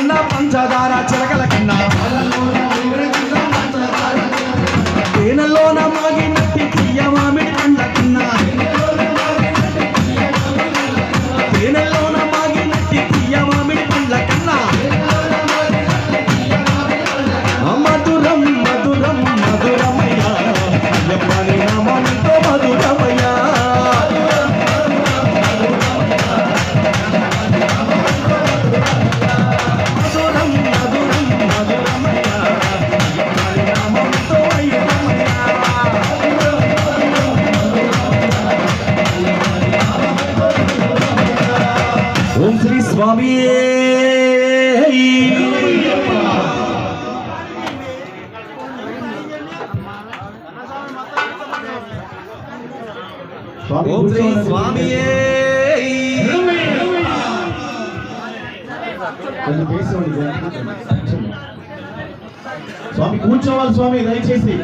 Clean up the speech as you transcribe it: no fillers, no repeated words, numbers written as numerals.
కన్నా పంచదార చిలకల కన్నా తేనెలోన మాగినట్టి తీయ మామిడి పండ్ల కన్నా తేనెలోన మాగినట్టి తీయ మామిడి పండ్ల కన్నా మధురం మధురం మధురమయ్యా చెప్పని నామంతో మధురమయ్యా మధురం మధురం మధురమయ్యా చెప్పని నామంతో అయ్యమయ్యా ఓం శ్రీ స్వామి ఓం శ్రీ స్వామి స్వామి కూర్చోవాలి స్వామి దయచేసి